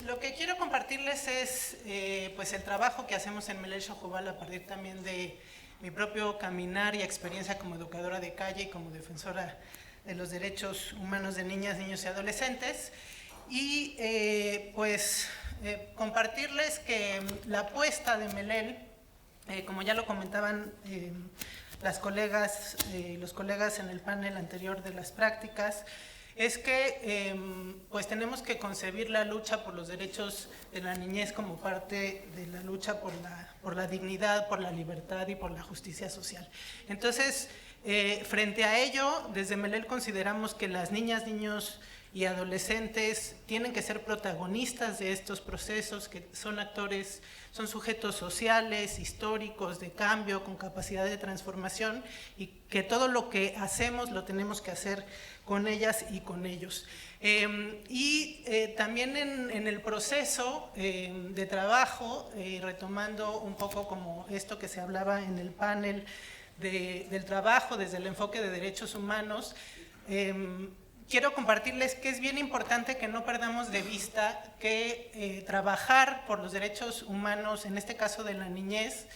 lo que quiero compartirles es pues el trabajo que hacemos en Melel Xojobal a partir también de mi propio caminar y experiencia como educadora de calle y como defensora de los derechos humanos de niñas, niños y adolescentes. Y compartirles que la apuesta de Melel, como ya lo comentaban las colegas, los colegas en el panel anterior de las prácticas, es que pues tenemos que concebir la lucha por los derechos de la niñez como parte de la lucha por la dignidad, por la libertad y por la justicia social. Entonces, frente a ello, desde Melel consideramos que las niñas, niños y adolescentes tienen que ser protagonistas de estos procesos, que son actores, son sujetos sociales, históricos, de cambio, con capacidad de transformación, y que todo lo que hacemos lo tenemos que hacer con ellas y con ellos. También en el proceso de trabajo, retomando un poco como esto que se hablaba en el panel del trabajo desde el enfoque de derechos humanos, quiero compartirles que es bien importante que no perdamos de vista que trabajar por los derechos humanos, en este caso de la niñez,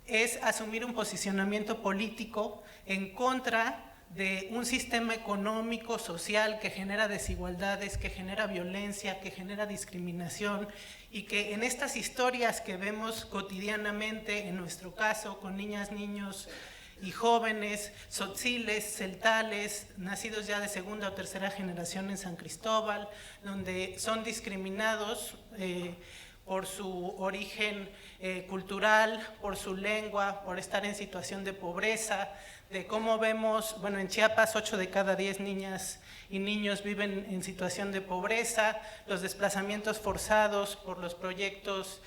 es asumir un posicionamiento político en contra de un sistema económico, social, que genera desigualdades, que genera violencia, que genera discriminación, y que en estas historias que vemos cotidianamente, en nuestro caso, con niñas, niños y jóvenes, tzotziles, celtales, nacidos ya de segunda o tercera generación en San Cristóbal, donde son discriminados por su origen cultural, por su lengua, por estar en situación de pobreza, de cómo vemos, bueno, en Chiapas 8 de cada 10 niñas y niños viven en situación de pobreza, los desplazamientos forzados por los proyectos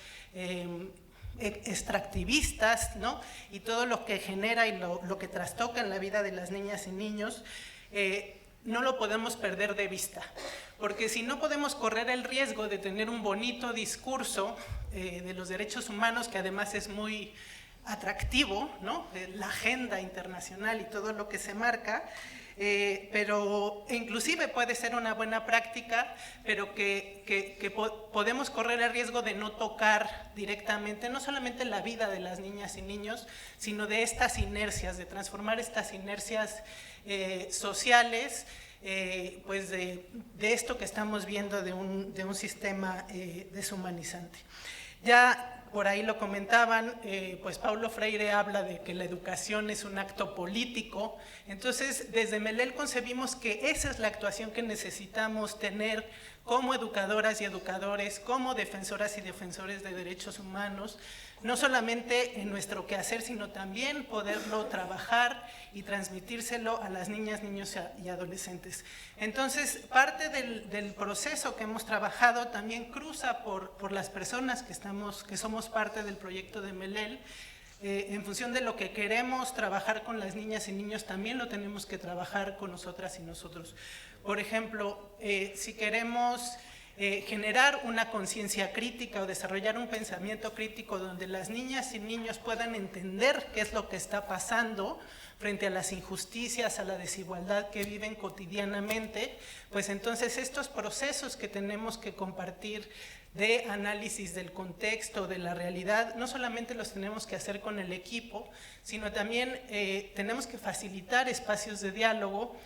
extractivistas, ¿no? Y todo lo que genera y lo que trastoca en la vida de las niñas y niños, no lo podemos perder de vista, porque si no podemos correr el riesgo de tener un bonito discurso de los derechos humanos, que además es muy atractivo, ¿no? La agenda internacional y todo lo que se marca, pero inclusive puede ser una buena práctica, pero que podemos correr el riesgo de no tocar directamente, no solamente la vida de las niñas y niños, sino de estas inercias, de transformar estas inercias sociales, pues de esto que estamos viendo de un sistema deshumanizante. Ya por ahí lo comentaban, pues Paulo Freire habla de que la educación es un acto político. Entonces, desde Melel concebimos que esa es la actuación que necesitamos tener como educadoras y educadores, como defensoras y defensores de derechos humanos, no solamente en nuestro quehacer, sino también poderlo trabajar y transmitírselo a las niñas, niños y adolescentes. Entonces, parte del proceso que hemos trabajado también cruza por las personas que somos parte del proyecto de Melel. En función de lo que queremos trabajar con las niñas y niños, también lo tenemos que trabajar con nosotras y nosotros. Por ejemplo, si queremos generar una conciencia crítica o desarrollar un pensamiento crítico donde las niñas y niños puedan entender qué es lo que está pasando frente a las injusticias, a la desigualdad que viven cotidianamente, pues entonces estos procesos que tenemos que compartir de análisis del contexto, de la realidad, no solamente los tenemos que hacer con el equipo, sino también tenemos que facilitar espacios de diálogo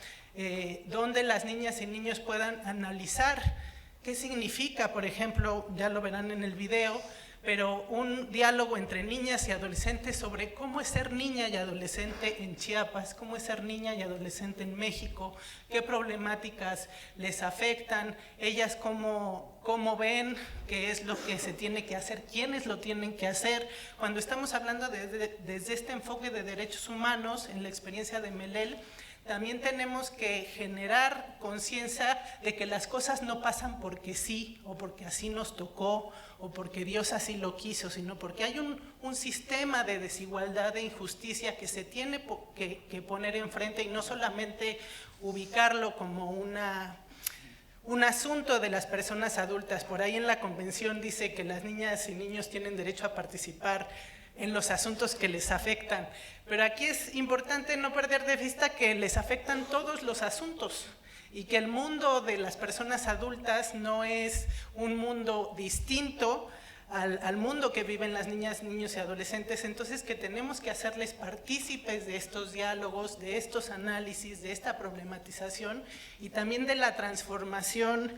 donde las niñas y niños puedan analizar qué significa, por ejemplo, ya lo verán en el video, pero un diálogo entre niñas y adolescentes sobre cómo es ser niña y adolescente en Chiapas, cómo es ser niña y adolescente en México, qué problemáticas les afectan, ellas cómo ven, qué es lo que se tiene que hacer, quiénes lo tienen que hacer. Cuando estamos hablando desde este enfoque de derechos humanos, en la experiencia de Melel, también tenemos que generar conciencia de que las cosas no pasan porque sí, o porque así nos tocó, o porque Dios así lo quiso, sino porque hay un sistema de desigualdad, de injusticia que se tiene que poner enfrente, y no solamente ubicarlo como un asunto de las personas adultas. Por ahí en la convención dice que las niñas y niños tienen derecho a participar en los asuntos que les afectan, pero aquí es importante no perder de vista que les afectan todos los asuntos y que el mundo de las personas adultas no es un mundo distinto al mundo que viven las niñas, niños y adolescentes, entonces que tenemos que hacerles partícipes de estos diálogos, de estos análisis, de esta problematización y también de la transformación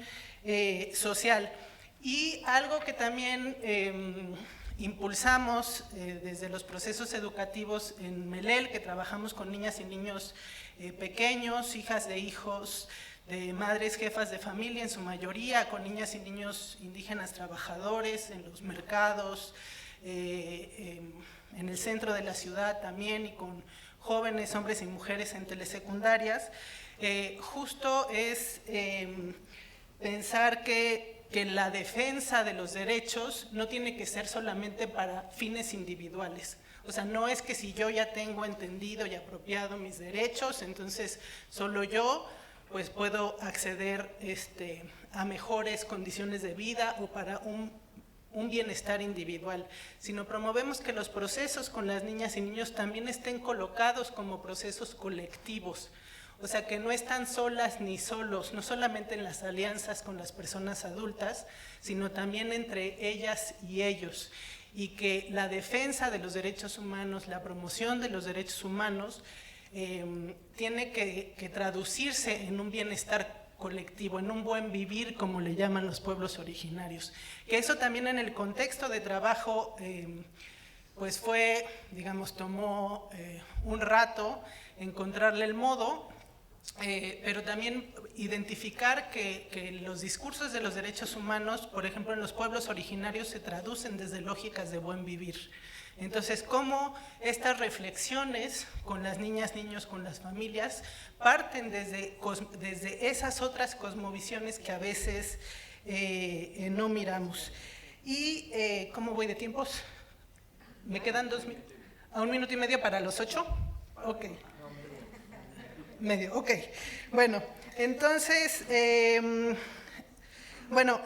social. Y algo que también impulsamos desde los procesos educativos en Melel, que trabajamos con niñas y niños pequeños, hijas de hijos, de madres jefas de familia, en su mayoría, con niñas y niños indígenas trabajadores en los mercados, en el centro de la ciudad también, y con jóvenes, hombres y mujeres en telesecundarias, justo es pensar que la defensa de los derechos no tiene que ser solamente para fines individuales. O sea, no es que si yo ya tengo entendido y apropiado mis derechos, entonces solo yo pues puedo acceder a mejores condiciones de vida o para un bienestar individual, sino promovemos que los procesos con las niñas y niños también estén colocados como procesos colectivos, o sea, que no están solas ni solos, no solamente en las alianzas con las personas adultas, sino también entre ellas y ellos, y que la defensa de los derechos humanos, la promoción de los derechos humanos, tiene que traducirse en un bienestar colectivo, en un buen vivir, como le llaman los pueblos originarios. Que eso también en el contexto de trabajo, pues fue, digamos, tomó un rato encontrarle el modo, pero también identificar que los discursos de los derechos humanos, por ejemplo, en los pueblos originarios se traducen desde lógicas de buen vivir. Entonces, cómo estas reflexiones con las niñas, niños, con las familias, parten desde esas otras cosmovisiones que a veces no miramos. Y, ¿cómo voy de tiempos? ¿Me quedan 2 minutos? ¿A 1 minuto y medio para los 8? Ok. Medio, ok. Bueno, entonces, bueno,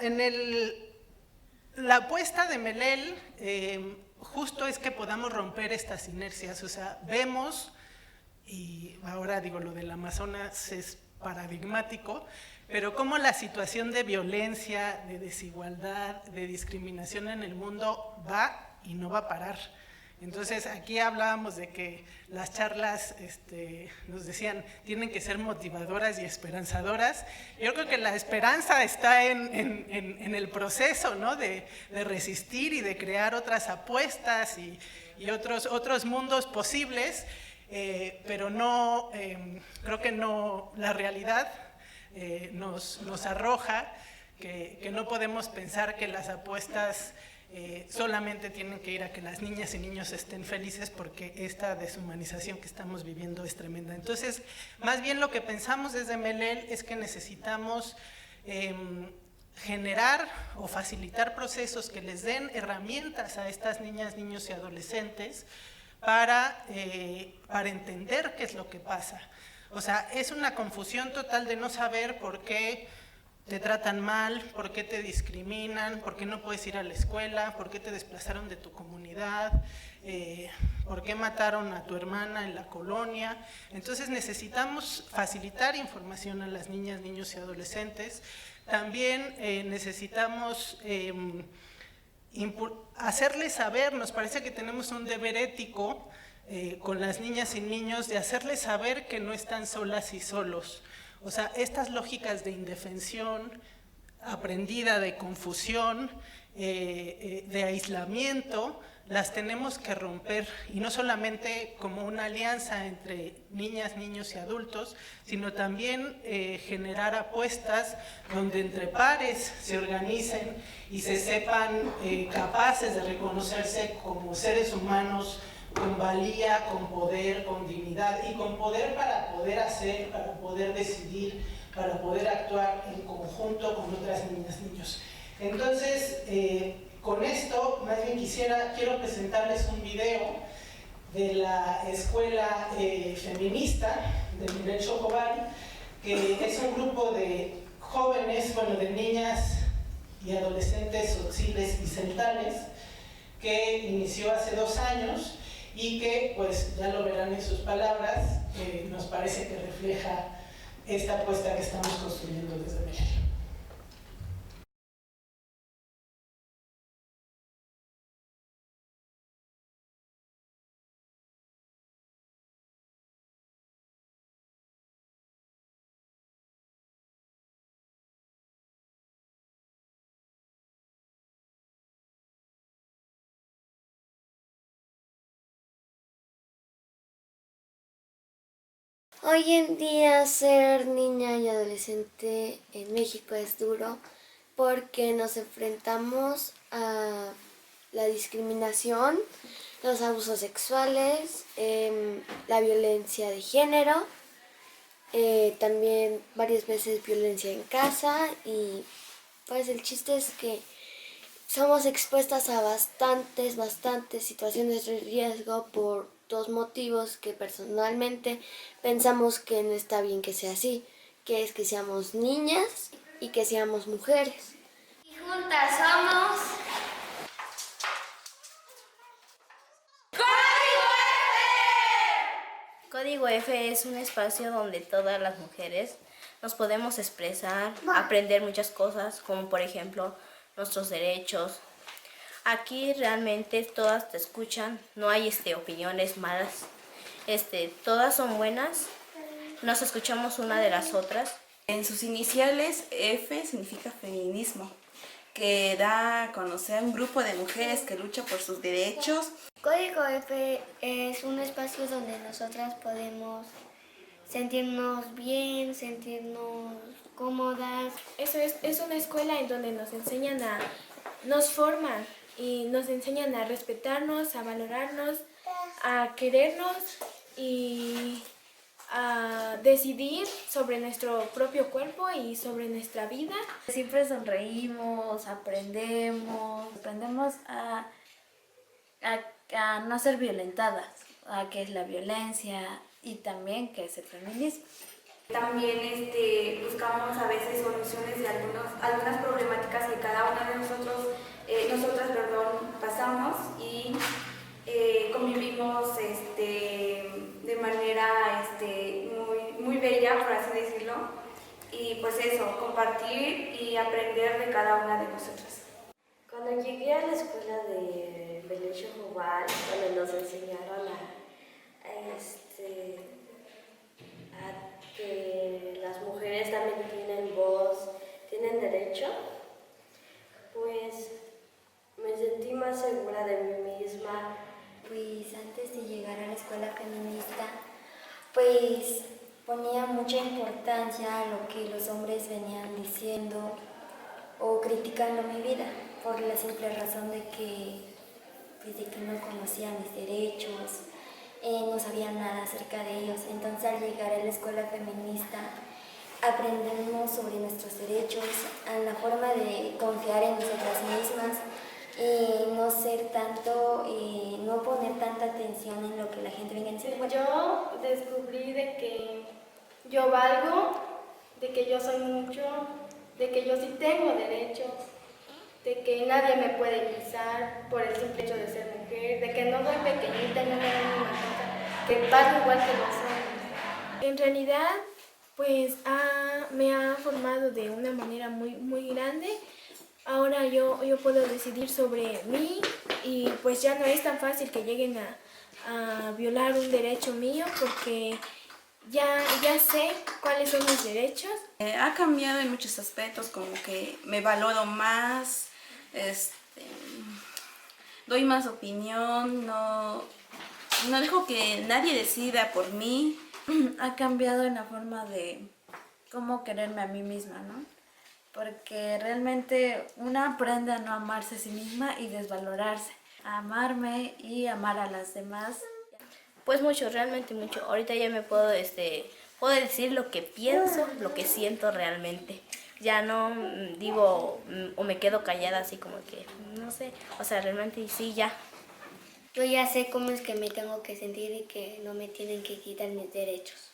la apuesta de Melel justo es que podamos romper estas inercias, o sea, vemos, y ahora digo, lo del Amazonas es paradigmático, pero cómo la situación de violencia, de desigualdad, de discriminación en el mundo va y no va a parar. Entonces, aquí hablábamos de que las charlas, nos decían, tienen que ser motivadoras y esperanzadoras. Yo creo que la esperanza está en el proceso, ¿no? de resistir y de crear otras apuestas y otros mundos posibles, pero no, creo que no, la realidad nos arroja que no podemos pensar que las apuestas solamente tienen que ir a que las niñas y niños estén felices, porque esta deshumanización que estamos viviendo es tremenda. Entonces, más bien lo que pensamos desde Melel es que necesitamos generar o facilitar procesos que les den herramientas a estas niñas, niños y adolescentes para entender qué es lo que pasa. O sea, es una confusión total de no saber por qué te tratan mal, por qué te discriminan, por qué no puedes ir a la escuela, por qué te desplazaron de tu comunidad, por qué mataron a tu hermana en la colonia. Entonces necesitamos facilitar información a las niñas, niños y adolescentes. También necesitamos hacerles saber, nos parece que tenemos un deber ético con las niñas y niños de hacerles saber que no están solas y solos. O sea, estas lógicas de indefensión aprendida, de confusión, de aislamiento, las tenemos que romper, y no solamente como una alianza entre niñas, niños y adultos, sino también generar apuestas donde entre pares se organicen y se sepan capaces de reconocerse como seres humanos con valía, con poder, con dignidad y con poder para poder hacer, para poder decidir, para poder actuar en conjunto con otras niñas, niños. Entonces, con esto, más bien quiero presentarles un video de la escuela feminista de Melel Xocobal, que es un grupo de jóvenes, bueno, de niñas y adolescentes tzotzilles y celtales, que inició hace 2 años y que, pues ya lo verán en sus palabras, nos parece que refleja esta apuesta que estamos construyendo desde México. Hoy en día ser niña y adolescente en México es duro porque nos enfrentamos a la discriminación, los abusos sexuales, la violencia de género, también varias veces violencia en casa y pues el chiste es que somos expuestas a bastantes situaciones de riesgo por dos motivos que personalmente pensamos que no está bien que sea así, que es que seamos niñas y que seamos mujeres. Y juntas somos... Código F es un espacio donde todas las mujeres nos podemos expresar, aprender muchas cosas, como por ejemplo nuestros derechos. Aquí realmente todas te escuchan, no hay opiniones malas, todas son buenas, nos escuchamos una de las otras. En sus iniciales, F significa feminismo, que da a conocer a un grupo de mujeres que lucha por sus derechos. Código F es un espacio donde nosotras podemos sentirnos bien, sentirnos cómodas. Es una escuela en donde nos forman y nos enseñan a respetarnos, a valorarnos, a querernos y a decidir sobre nuestro propio cuerpo y sobre nuestra vida. Siempre sonreímos, aprendemos a no ser violentadas, a qué es la violencia y también qué es el feminismo. También buscamos a veces soluciones de algunas problemáticas que cada una de nosotras pasamos y convivimos de manera muy bella, por así decirlo, y pues eso, compartir y aprender de cada una de nosotras. Cuando llegué a la escuela de Belén Jubal, cuando nos enseñaron a que las mujeres también tienen voz, tienen derecho, pues me sentí más segura de mí misma. Pues antes de llegar a la escuela feminista, pues ponía mucha importancia a lo que los hombres venían diciendo o criticando mi vida, por la simple razón de que no conocía mis derechos, no sabía nada acerca de ellos. Entonces al llegar a la escuela feminista aprendemos sobre nuestros derechos, a la forma de confiar en nosotras mismas y no ser tanto, no poner tanta atención en lo que la gente venga diciendo. Yo descubrí de que yo valgo, de que yo soy mucho, de que yo sí tengo derechos, de que nadie me puede pisar por el simple hecho de ser mujer, de que no soy pequeñita, no me dan una cosa, que valgo igual que los hombres. En realidad, pues me ha formado de una manera muy grande. Ahora yo puedo decidir sobre mí y pues ya no es tan fácil que lleguen a violar un derecho mío porque ya sé cuáles son mis derechos. Ha cambiado en muchos aspectos, como que me valoro más, doy más opinión, no dejo que nadie decida por mí. Ha cambiado en la forma de cómo quererme a mí misma, ¿no? Porque realmente una aprende a no amarse a sí misma y desvalorarse, a amarme y amar a las demás. Pues mucho, realmente mucho. Ahorita ya me puedo decir lo que pienso, lo que siento realmente. Ya no digo o me quedo callada así como que, no sé, o sea, realmente sí, ya. Yo ya sé cómo es que me tengo que sentir y que no me tienen que quitar mis derechos.